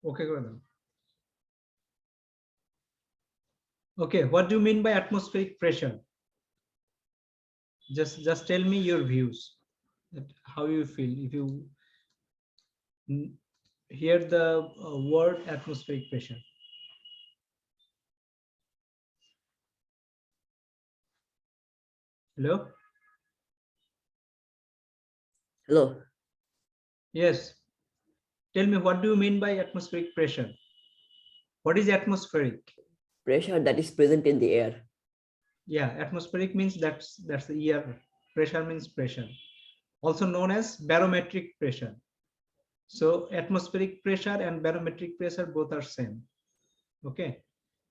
Okay, go ahead. Okay, what do you mean by atmospheric pressure? Just tell me your views, that how you feel if you hear the word atmospheric pressure. Hello? Hello. Yes. Tell me, what do you mean by atmospheric pressure? What is atmospheric? Pressure that is present in the air. Yeah, atmospheric means that's the air. Pressure means pressure. Also known as barometric pressure. So atmospheric pressure and barometric pressure both are same. Okay.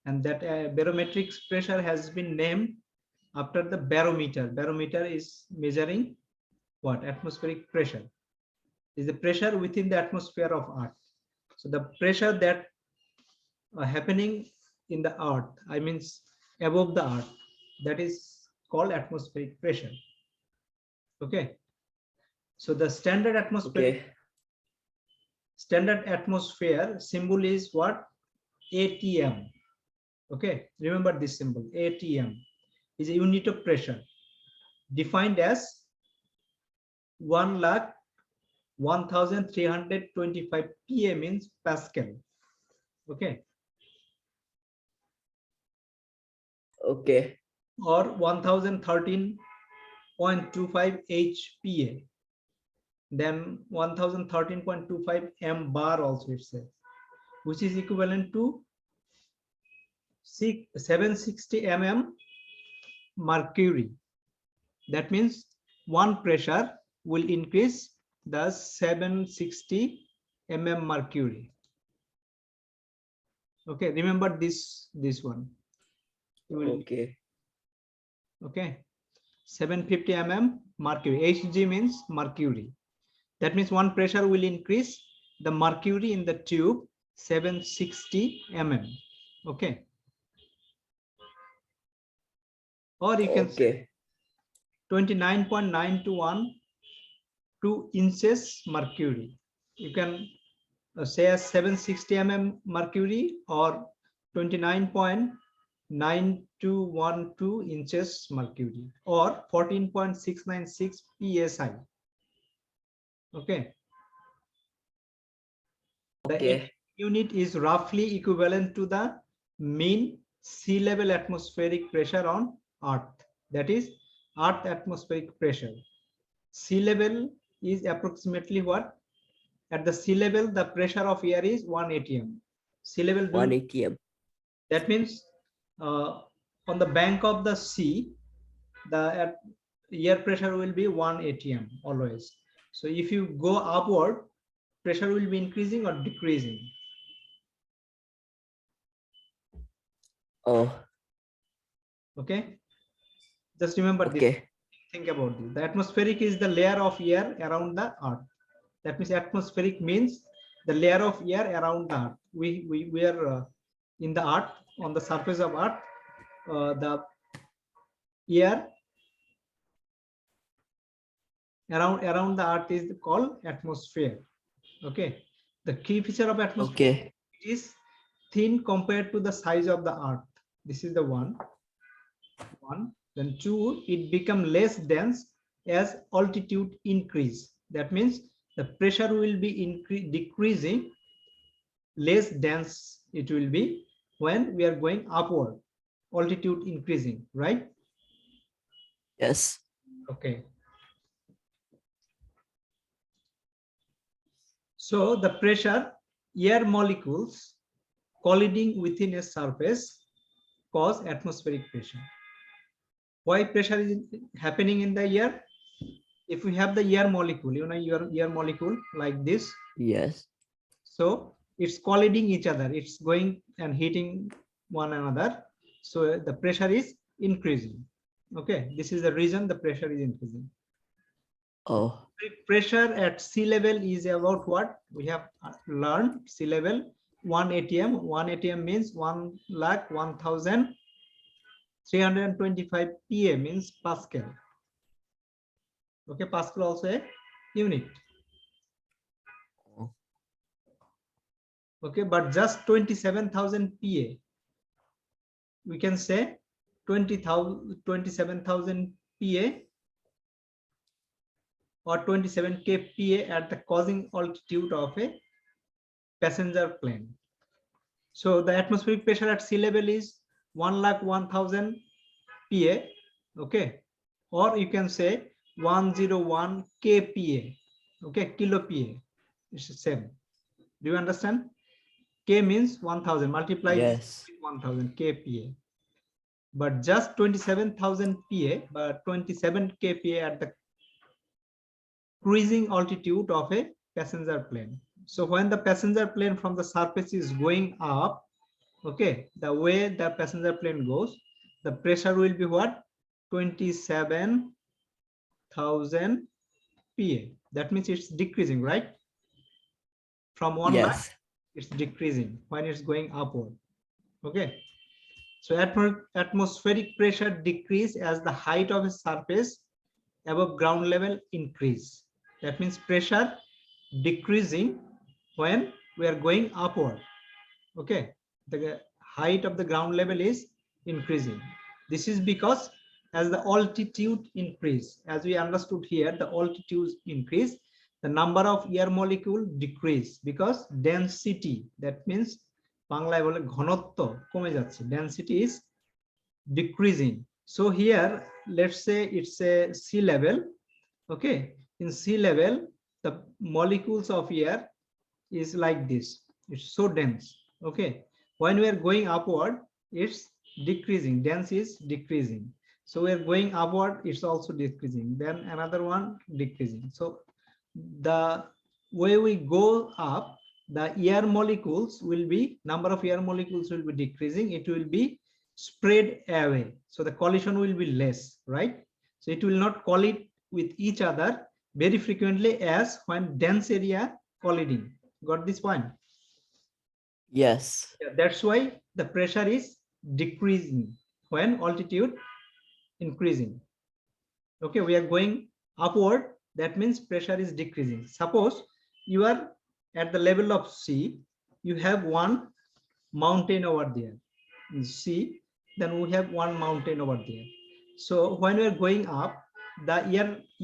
And that barometric pressure has been named after the barometer. Barometer is measuring what? Atmospheric pressure. Is the pressure within the atmosphere of Earth. So the pressure that happening in the Earth, I means above the Earth, that is called atmospheric pressure. Okay. So the standard atmosphere symbol is what? ATM. Okay. Remember this symbol. ATM is a unit of pressure defined as 1,1325 PA means Pascal. Okay. Okay. Or 1013.25 HPA. Then 1013.25 M bar also it says, which is equivalent to 760 mm mercury. That means one pressure will increase the 760 mm mercury. Okay, remember this one. Okay. Okay, 750 mm mercury. Hg means mercury. That means one pressure will increase the mercury in the tube 760 mm. Okay. Or you can say 29.9 to 2 inches mercury. You can say as 760 mm mercury or 29.9212 inches mercury or 14.696 psi. Okay. The unit is roughly equivalent to the mean sea level atmospheric pressure on Earth. That is Earth atmospheric pressure. Sea level is approximately what? At the sea level, the pressure of air is 1 atm. Sea level 1 atm. That means on the bank of the sea, the air pressure will be 1 atm always. So if you go upward, pressure will be increasing or decreasing. Oh. Okay. Just remember this. Think about this. The atmospheric is the layer of air around the Earth. That means atmospheric means the layer of air around the Earth. We are in the Earth, on the surface of Earth. The air around the Earth is called atmosphere. Okay. The key feature of atmosphere is thin compared to the size of the Earth. This is the one. Then two, it become less dense as altitude increase. That means the pressure will be decreasing, less dense it will be when we are going upward, altitude increasing, right? Yes. Okay. So the pressure, air molecules colliding within a surface cause atmospheric pressure. Why pressure is happening in the air? If we have the air molecule, you know, your air molecule like this. Yes. So it's colliding each other. It's going and hitting one another. So the pressure is increasing. Okay. This is the reason the pressure is increasing. Oh. Pressure at sea level is about what? We have learned sea level 1 atm. 1 atm means 1,01,325 PA means Pascal. Okay, Pascal also a unit. Okay, but just 27,000 PA, we can say 27,000 PA or 27K PA at the causing altitude of a passenger plane. So the atmospheric pressure at sea level is 1,01,000 PA, okay, or you can say 101 kPa, okay, kilo PA. It's the same. Do you understand? K means 1,000, multiply this Yes. with 1,000 kPa. But just 27,000 PA, but 27 kPa at the cruising altitude of a passenger plane. So when the passenger plane from the surface is going up, okay, the way the passenger plane goes, the pressure will be what? 27,000 PA. That means it's decreasing, right? From 1 lakh, Yes. it's decreasing when it's going upward. Okay. So atmospheric pressure decrease as the height of a surface above ground level increase. That means pressure decreasing when we are going upward. Okay, the height of the ground level is increasing. This is because as the altitude increase, as we understood here, the altitude increase, the number of air molecule decrease because density, that means বাংলায় বলে ঘনত্ব কমে যাচ্ছে, density is decreasing. So here let's say it's a sea level. Okay, in sea level the molecules of air is like this, it's so dense. Okay, when we are going upward, it's decreasing, dense is decreasing. So we are going upward, it's also decreasing, then another one decreasing. So the way we go up, the air molecules will be, number of air molecules will be decreasing, it will be spread away, so the collision will be less, right? So it will not collide with each other very frequently as when dense area colliding. Got this point? Yes. Yeah, that's why the pressure is decreasing when altitude increasing. Okay, we are going upward, that means pressure is decreasing. Suppose you are at the level of sea, you have one mountain over there in sea, then we have one mountain over there. So when we are going up, the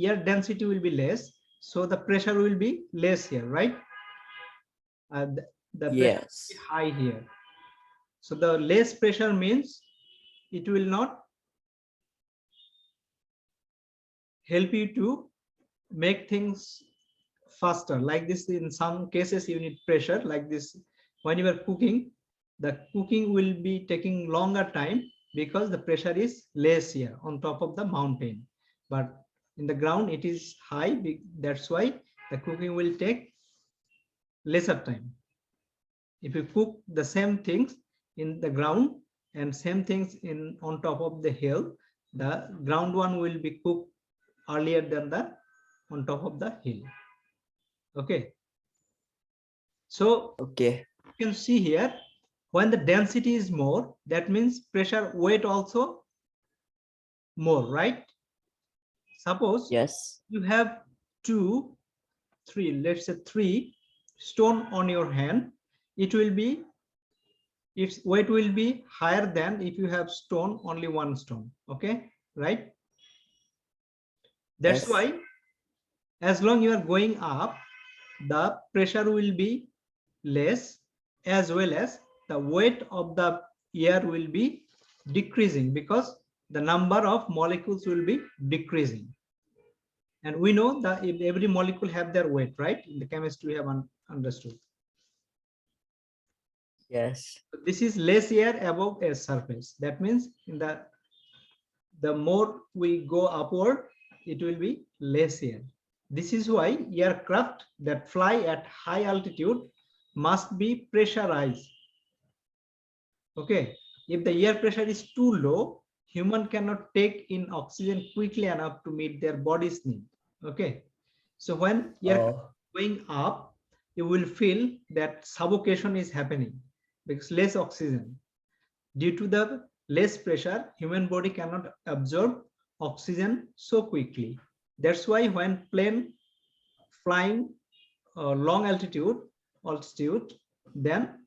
air density will be less, so the pressure will be less here, right? The pressure will be Yes. high here. So the less pressure means it will not help you to make things faster. Like this, in some cases you need pressure like this. When you are cooking, the cooking will be taking longer time because the pressure is less here on top of the mountain, but in the ground it is high, that's why the cooking will take lesser time. If you cook the same things in the ground and same things in on top of the hill, the ground one will be cooked earlier than the on top of the hill. Okay, so Okay. you can see here, when the density is more, that means pressure weight also more, right? Suppose Yes. you have two, three, let's say three stone on your hand, it will be, its weight will be higher than if you have stone, only one stone. Okay, right? That's Yes. why as long you are going up, the pressure will be less, as well as the weight of the air will be decreasing because the number of molecules will be decreasing. And we know that every molecule have their weight, right? In the chemistry we have understood. Yes. So this is less air above a surface. That means in the more we go upward, it will be less air. This is why aircraft that fly at high altitude must be pressurized. Okay, if the air pressure is too low, human cannot take in oxygen quickly enough to meet their body's need. Okay, so when air Oh. going up, you will feel that suffocation is happening because less oxygen. Due to the less pressure, human body cannot absorb oxygen so quickly. That's why when plane flying long altitude, then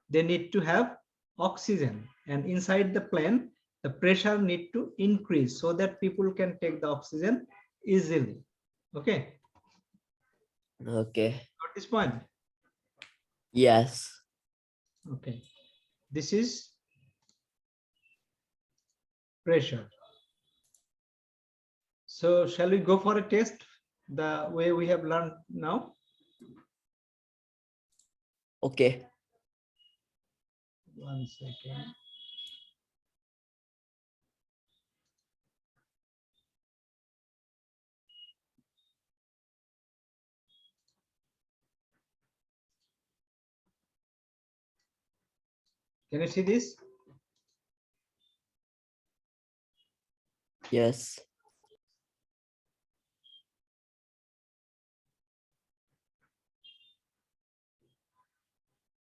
they need to have oxygen, and inside the plane the pressure need to increase so that people can take the oxygen easily. Okay, Okay. got this point? Yes. Okay, this is pressure. So shall we go for a test the way we have learned now? Okay. 1 second. Can you see this? Yes.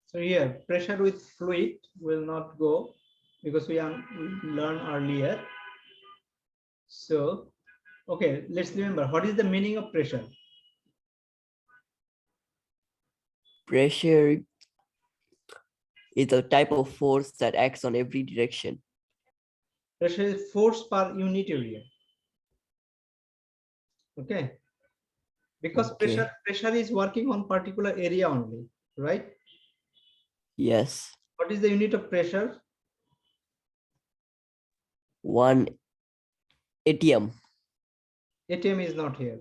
So here pressure with fluid will not go because we learned earlier. So okay, let's remember what is the meaning of pressure. Pressure is a type of force that acts on every direction. Pressure is force per unit area. Okay, because Okay. pressure is working on particular area only, right? Yes. What is the unit of pressure? 1 ATM. ATM is not here.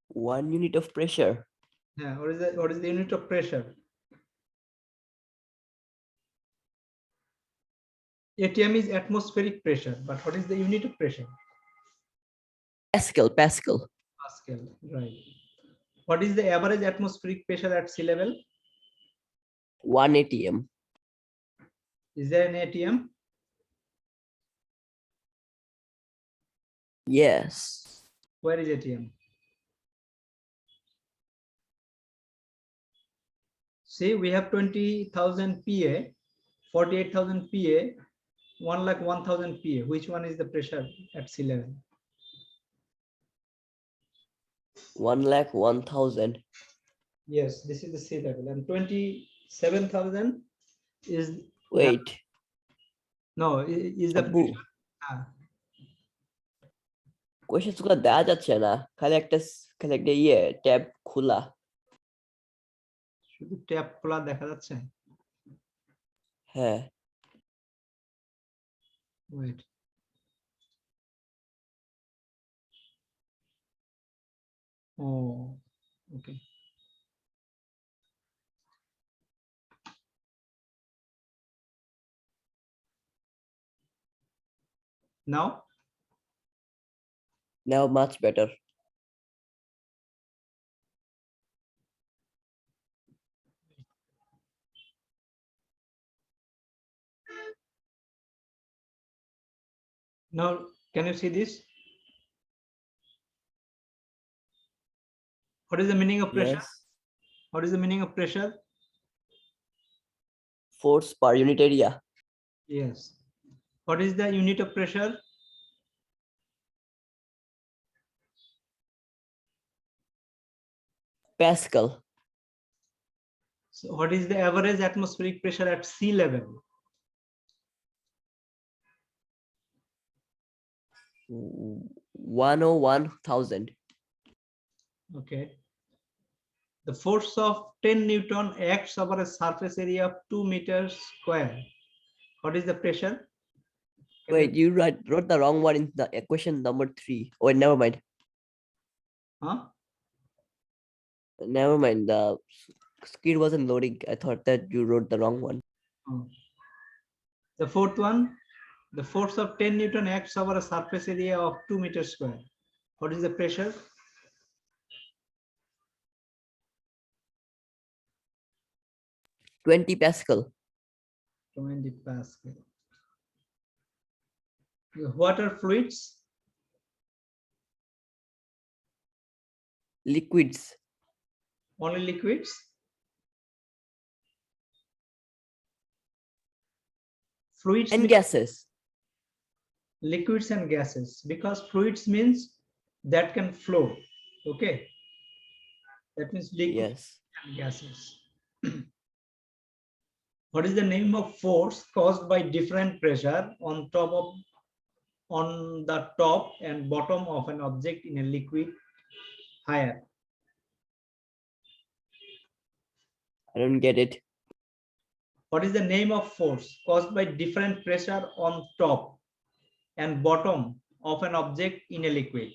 1 unit of pressure. Yeah, what is the unit of pressure? ATM is atmospheric pressure, but what is the unit of pressure? Pascal. Pascal. Pascal, right? What is the average atmospheric pressure at sea level? 1 ATM. Is there an ATM? Yes. Where is ATM? See, we have 20,000 PA, 48,000 PA, 1,01,000 PA. Which one is the pressure at sea level? 1,01,000. Yes, this is the sea level, and 27,000 is Wait. is the Abu. ah, question গুলো দেওয়া যাচ্ছে না, খালি একটা ইয়ে tab খোলা। শুধু tab খোলা দেখা যাচ্ছে। হ্যাঁ। Wait. Oh, okay. Now Now much better. Now, can you see this? What is the meaning of pressure? Yes. What is the meaning of pressure? Force per unit area. Yes. What is the unit of pressure? Pascal. So what is the average atmospheric pressure at sea level? 101,000. Okay. The force of 10 Newton acts over a surface area of 2 meters square. What is the pressure? Wait, you wrote the wrong one in the equation number 3. Oh, never mind. Huh? Never mind. The screen wasn't loading. I thought that you wrote the wrong one. Oh. The fourth one, the force of 10 Newton acts over a surface area of 2 meters square. What is the pressure? 20 Pascal. 20 Pascal. What are fluids? Liquids. Only liquids? Fluids And means gases. liquids and gases, because fluids means that can flow. Okay. That means liquid Yes. and gases. What is the name of force caused by different pressure on the top and bottom of an object in a liquid higher? I don't get it. What is the name of force caused by different pressure on top and bottom of an object in a liquid?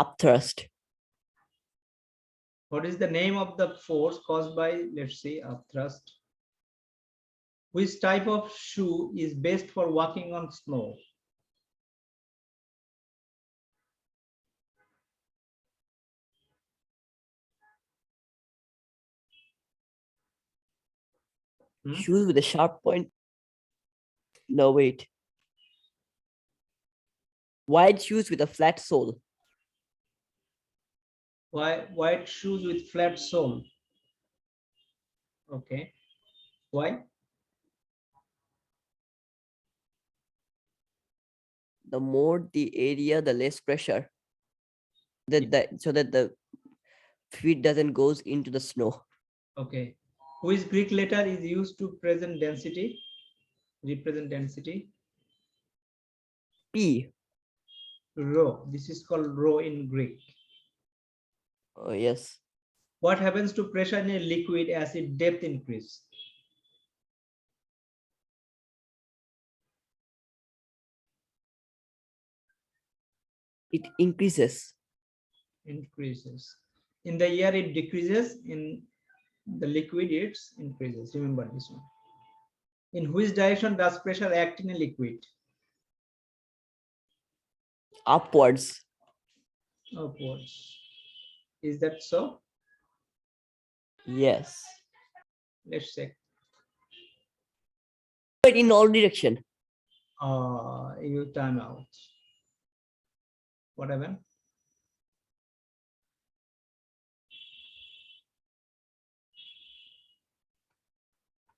Upthrust. What is the name of the force caused by, let's see, upthrust? Which type of shoe is best for walking on snow? Shoes with a sharp point. No, wait. Wide shoes with a flat sole. White shoes with flat sole. Okay. Why? The more the area, the less pressure. So that the feet doesn't goes into the snow. Okay. Which Greek letter is used to present density? Represent density? P. Rho. This is called rho in Greek. Oh, yes. What happens to pressure in a liquid as its depth increase? It increases. Increases. In the air, it decreases. In the liquid, it increases. Remember this one. In which direction does pressure act in a liquid? Upwards. Upwards. Is that so? Yes. Let's check. But in all direction. You time out. What happened?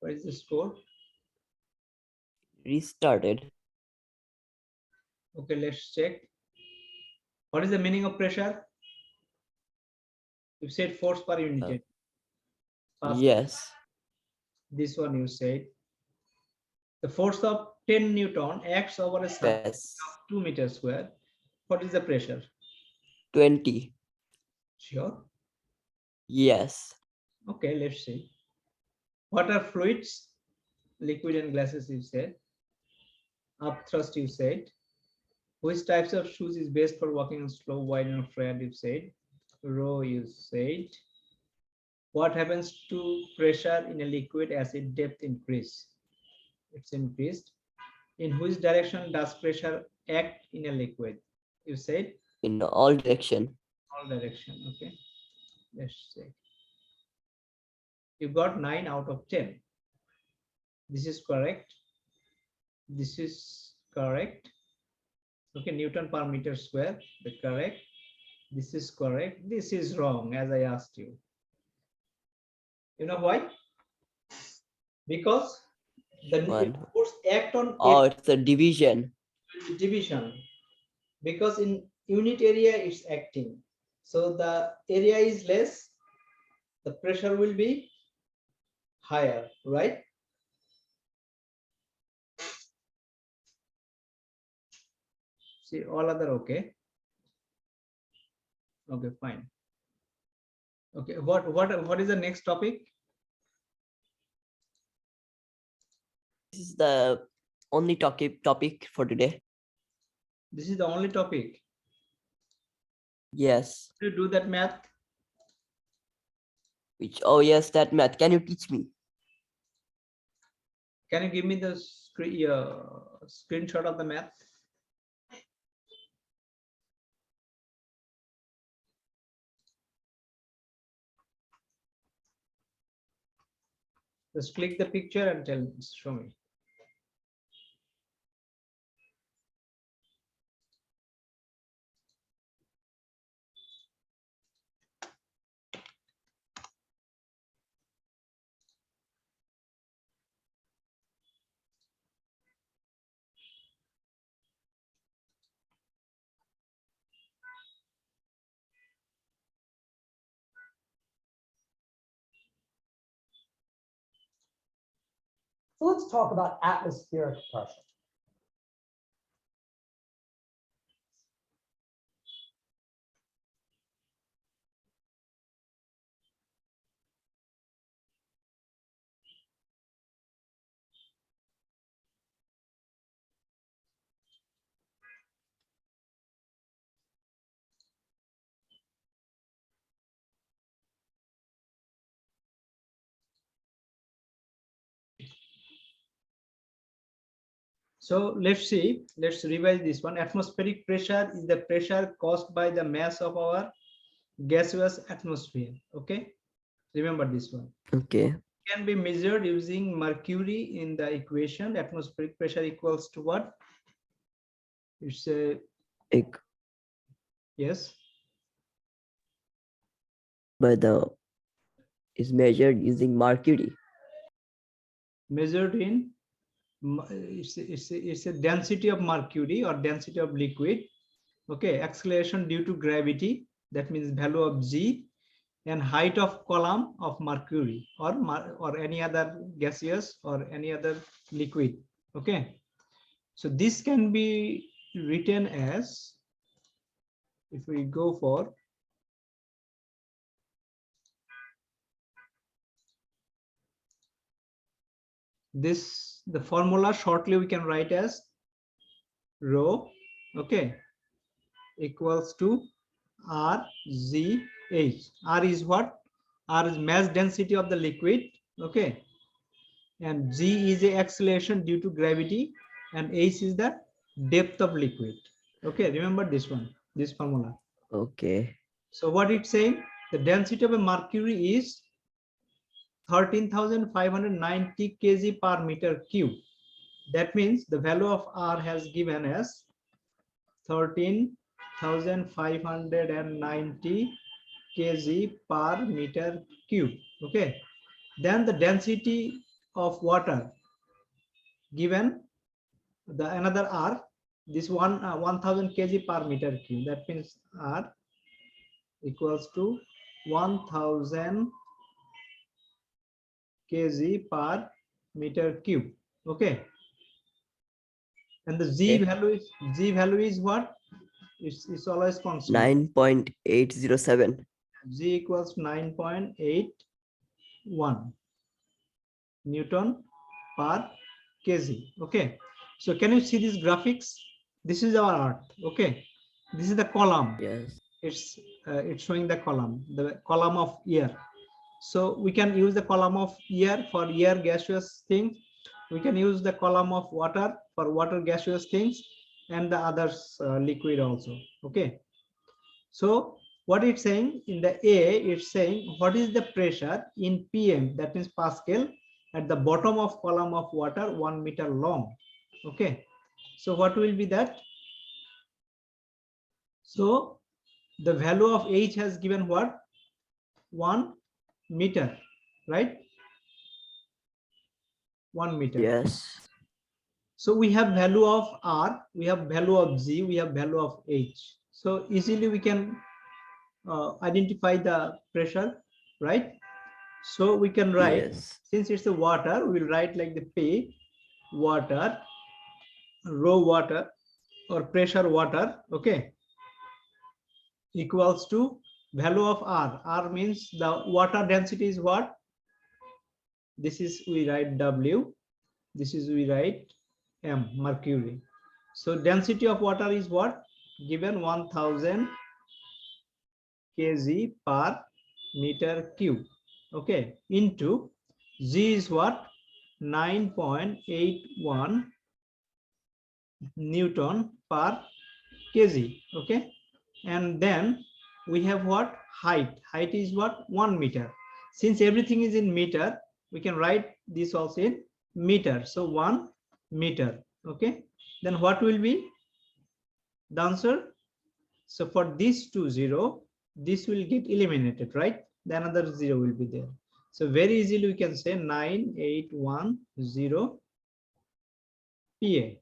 What is the score? Restarted. Okay, let's check. What is the meaning of pressure? You said force per unit. Yes. This one you said. The force of 10 Newton acts over a surface Yes. of 2 meters square. What is the pressure? 20. Sure. Yes. Okay, let's see. What are fluids? Liquid and gases, you said. Upthrust, you said. Which types of shoes is best for walking on slow, wide, and flat, you said. Rho, you said. What happens to pressure in a liquid as its depth increase? It's increased. In which direction does pressure act in a liquid? You said In all direction. all direction. Okay, let's see. You got 9 out of 10. This is correct. This is correct. Okay, Newton per meter square, the correct. This is correct. This is wrong, as I asked you. You know why? Because the force act on Oh, it's a division. division. Because in unit area it's acting. So the area is less, the pressure will be higher, right? See, all other okay. Okay, fine. Okay, what is the next topic? This is the only topic for today. This is the only topic. Yes. To do that math. Which, oh yes, that math. Can you teach me? Can you give me the screenshot of the math? Just click the picture and show me. So let's talk about atmospheric pressure. So let's see, let's revise this one. Atmospheric pressure is the pressure caused by the mass of our gaseous atmosphere. Okay, remember this one. Okay. Can be measured using mercury in the equation. Atmospheric pressure equals to what? It's a yes. By the is measured using mercury. Measured in it's a density of mercury or density of liquid. Okay, acceleration due to gravity, that means value of g, and height of column of mercury or any other gaseous or any other liquid. Okay, so this can be written as, if we go for this, the formula shortly we can write as rho, okay, equals to r z h. R is what? R is mass density of the liquid, okay, and g is the acceleration due to gravity, and h is the depth of liquid. Okay, remember this one, this formula. Okay. So what it's saying, the density of a mercury is 13,590 kg per meter cube. That means the value of R has given as 13,590 kg per meter cube. Okay, then the density of water given the another R, this one 1000 kg per meter cube. That means R equals to 1000 kg per meter cube. Okay, and the z value is what? It's always constant. 9.807. Z equals 9.81 Newton per kg. Okay, so can you see these graphics? This is our earth. Okay, this is the column. Yes. It's showing the column of air. So we can use the column of air for air gaseous things. We can use the column of water for water gaseous things, and the others liquid also. Okay, so what it's saying in the A, it's saying what is the pressure in PM, that means Pascal, at the bottom of column of water 1 meter long. Okay, so what will be that? So the value of H has given what? 1 meter, right? 1 meter. Yes. So we have value of R, we have value of Z, we have value of H. So easily we can identify the pressure, right? So we can write, Yes. since it's the water, we will write like the P water, rho water or pressure water, okay, equals to value of R. R means the water density is what? This is we write W, this is we write M, mercury. So density of water is what? Given 1000 kg per meter cube, okay, into G is what? 9.81 Newton per kg, okay, and then we have what? Height is what? 1 meter. Since everything is in meter, we can write this also in meter. So 1 meter, okay, then what will be the answer? So for this 0, this will get eliminated, right? Then another 0 will be there. So very easily we can say 9810 PA.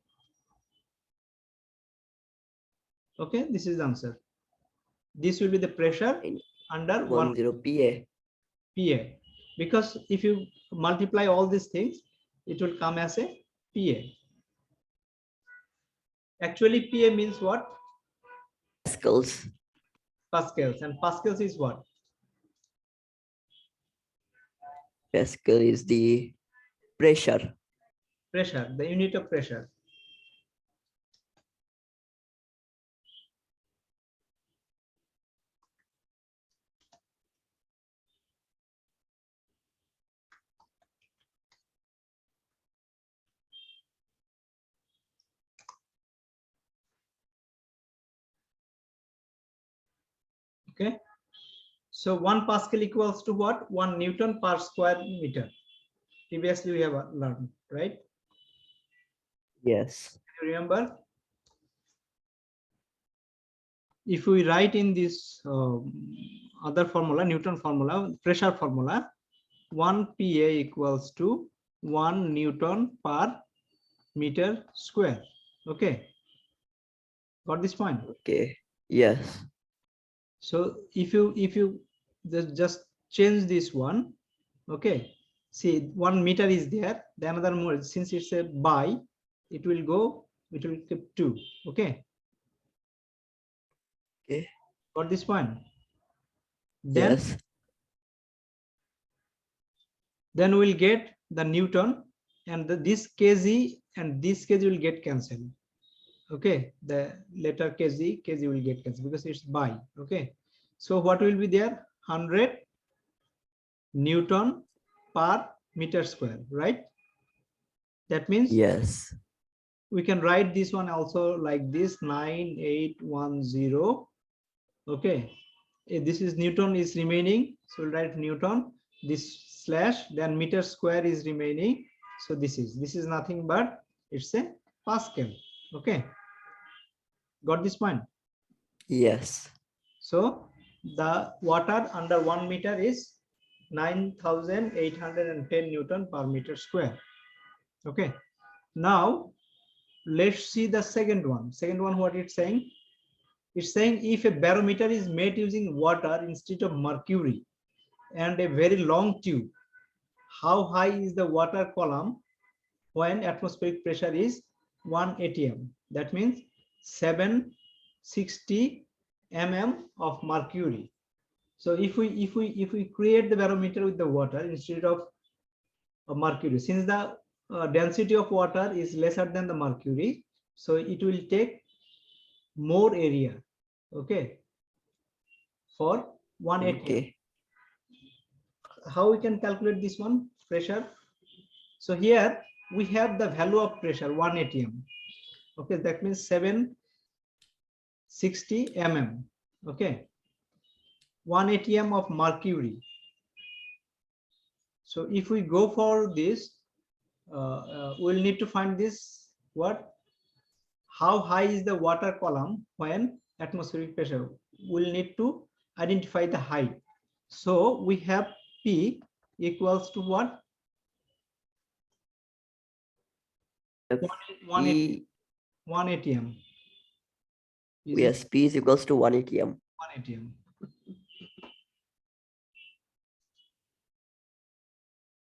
Okay, this is the answer. This will be the pressure under 1 10 PA. PA. Because if you multiply all these things, it will come as a PA. Actually, PA means what? Pascals. Pascals. And Pascals is what? Pascal is the pressure. Pressure, the unit of pressure. Okay. So 1 Pascal equals to what? 1 Newton per square meter. Previously we have learned, right? Yes. You remember? If we write in this other formula, Newton formula, pressure formula, 1 PA equals to 1 Newton per meter square. Okay. Got this point? Okay. Yes. So if you just change this one, okay. See, 1 meter is there. The another more, since it's a by, it will go. It will keep 2. Okay. Okay. Got this point? Then Yes. then we'll get the Newton, and this kg and this kg will get cancelled. Okay, the letter kg will get cancelled because it's by. Okay, so what will be there? 100 Newton per meter square, right? That means Yes. we can write this one also like this, 9810. Okay, this is Newton is remaining, so we'll write Newton, this slash, then meter square is remaining, so this is nothing but it's a Pascal. Okay, got this point? Yes. So the water under 1 meter is 9810 Newton per meter square. Okay, now let's see the second one. What it's saying? It's saying if a barometer is made using water instead of mercury and a very long tube, how high is the water column when atmospheric pressure is 1 atm? That means 760 mm of mercury. So if we create the barometer with the water instead of mercury, since the density of water is lesser than the mercury, so it will take more area. Okay, for 1 atm. Okay. How we can calculate this one? Pressure. So here we have the value of pressure 1 atm. Okay, that means 760 mm. Okay, 1 atm of mercury. So if we go for this, we'll need to find this what? How high is the water column when atmospheric pressure? We'll need to identify the height. So we have P equals to what? One P, 1 atm. Is it yes, P is equals to 1 atm. 1 atm?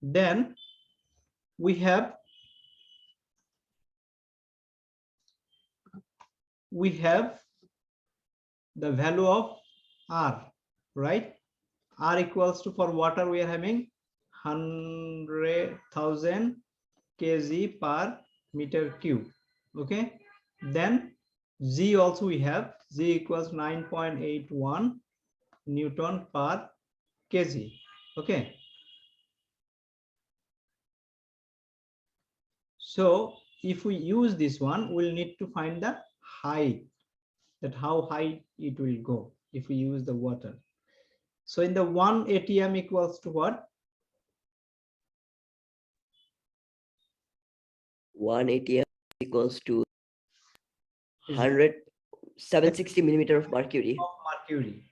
Then we have the value of R, right? R equals to, for water we are having 100,000 kg per meter cube. Okay, then G also we have, G equals 9.81 Newton per kg. Okay, so if we use this one, we'll need to find the height, that how high it will go if we use the water. So in the 1 atm equals to what? 1 atm equals to 760 millimeter of mercury. Of mercury.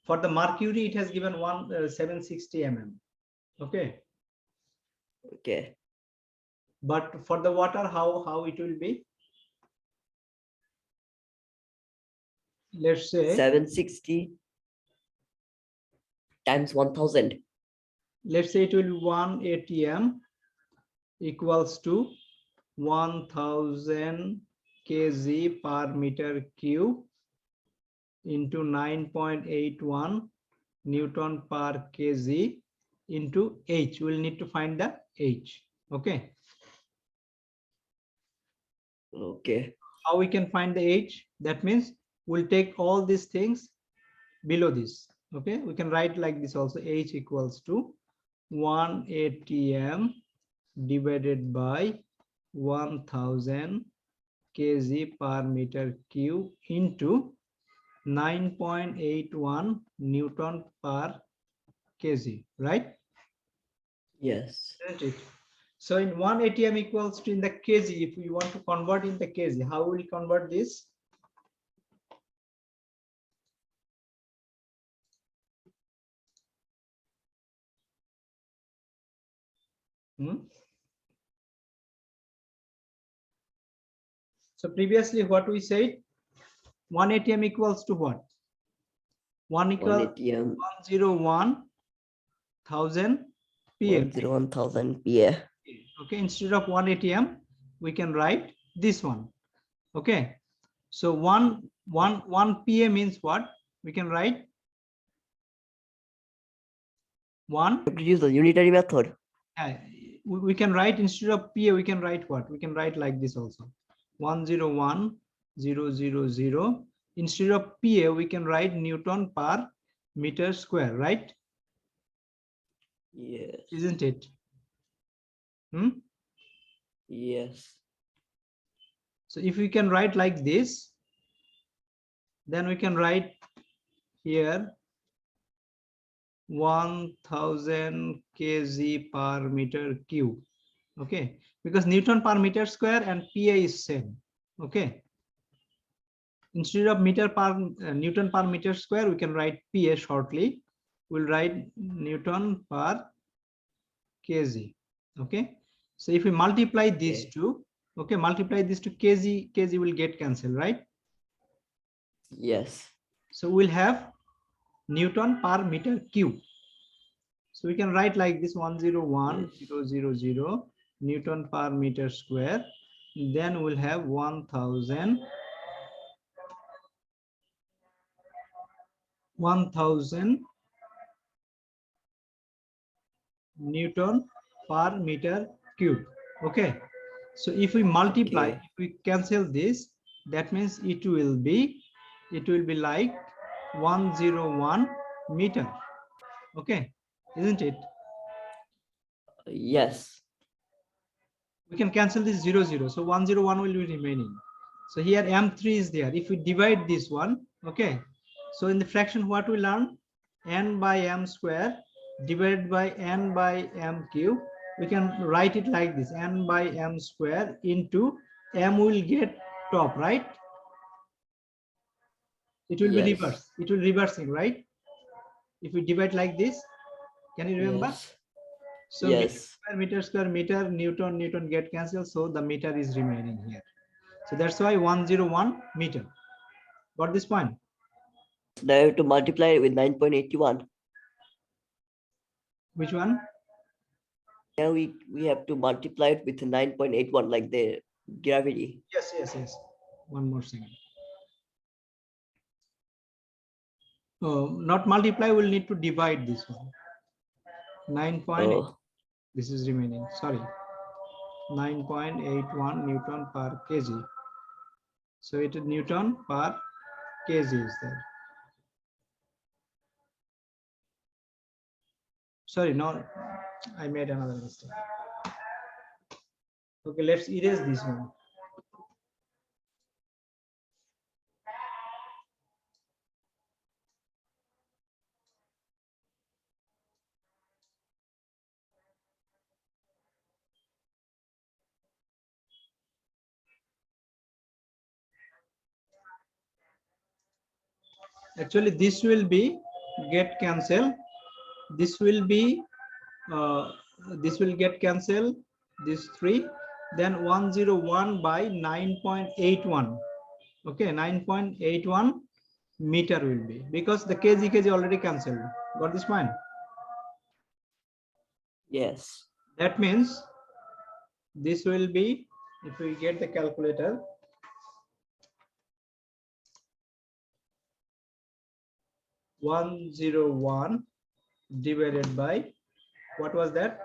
For the mercury, it has given 760 mm. Okay, Okay. but for the water, how it will be? Let's say 760 times 1000. let's say it will be 1 atm equals to 1000 kg per meter cube into 9.81 Newton per kg into H. We'll need to find the H. Okay. Okay. How we can find the H? That means we'll take all these things below this. Okay. We can write like this also. H equals to 1 atm divided by 1000 kg per meter cube into 9.81 Newton per kg, right? Yes. Isn't it? So in 1 atm equals to in the kg, if we want to convert in the kg, how will we convert this? So previously what we said, 1 atm equals to what? 1 equals 1 ATM, 101,000 pm. 101,000 PA. Okay, instead of 1 atm, we can write this one. Okay, so 1 PA means what? We can write 1. To use the unitary method. We can write instead of PA, we can write what? We can write like this also. 101,000. Instead of PA, we can write Newton per meter square, right? Yes. Isn't it? Yes. So if we can write like this, then we can write here 1000 kg per meter cube. Okay, because Newton per meter square and PA is same. Okay, instead of meter per Newton per meter square, we can write PA shortly. We'll write Newton per kg. Okay, so if we multiply these two, okay, multiply this to kg, kg will get cancelled, right? Yes. So we'll have Newton per meter cube. So we can write like this 101,000 Newton per meter square. Then we'll have 1000 Newton per meter cube. Okay, so if we multiply, Okay. if we cancel this, that means it will be like 101 meter. Okay, isn't it? Yes. We can cancel this 0 so 101 will be remaining. So here m3 is there. If we divide this one, okay, so in the fraction what we learn, n by m square divided by n by m cube. We can write it like this, n by m square into m will get top, right? It will be Yes. reverse. It will reversing, right? If we divide like this, can you remember? Yes. So Yes. meter square meter, Newton get cancelled, so the meter is remaining here. So that's why 101 meter. Got this point? Now I have to multiply it with 9.81. Which one? Now we have to multiply it with 9.81 like the gravity. Yes. One more second. Not multiply, we'll need to divide this one. 9. Oh, This is remaining. Sorry. 9.81 Newton per kg. So it is Newton per kg is there. Sorry, no, I made another mistake. Okay, let's erase this one. Actually, this will be get cancelled. This will be this will get cancelled. This 3, then 101 by 9.81. Okay, 9.81 meter will be, because the kg already cancelled. Got this point? yes. That means this will be, if we get the calculator, (101) divided by, what was that,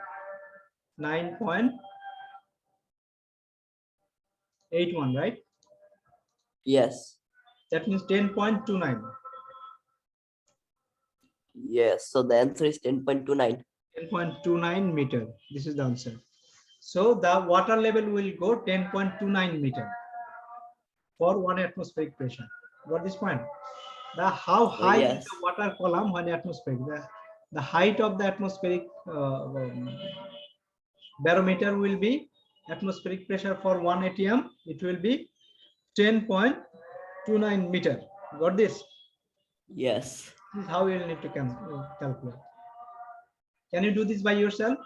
9.81, right? Yes. That means 10.29. Yes. So the answer is 10.29. 10.29 meter. This is the answer. So the water level will go 10.29 meter for 1 atmospheric pressure. Got this point? The how high is yes. the water column when atmospheric? The height of the atmospheric barometer will be atmospheric pressure for 1 atm. It will be 10.29 meter. Got this? Yes. This is how you will need to calculate. Can you do this by yourself?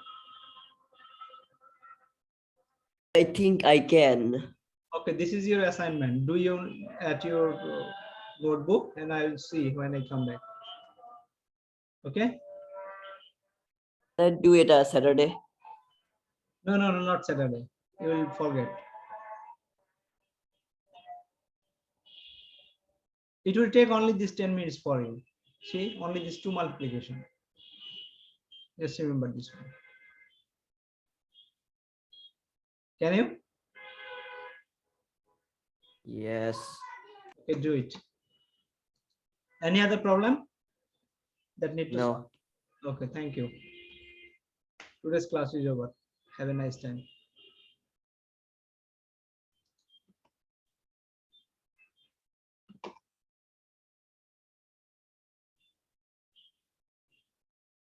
I think I can. Okay, this is your assignment. Do you at your notebook, and I will see when I come back. Okay? Let's do it Saturday. No, no, no, not Saturday. You will forget. It will take only this 10 minutes for you. See, only this 2 multiplication. Just remember this one. Can you? Yes. Okay, do it. Any other problem that need to solve? No. Okay, thank you. Today's class is over. Have a nice time.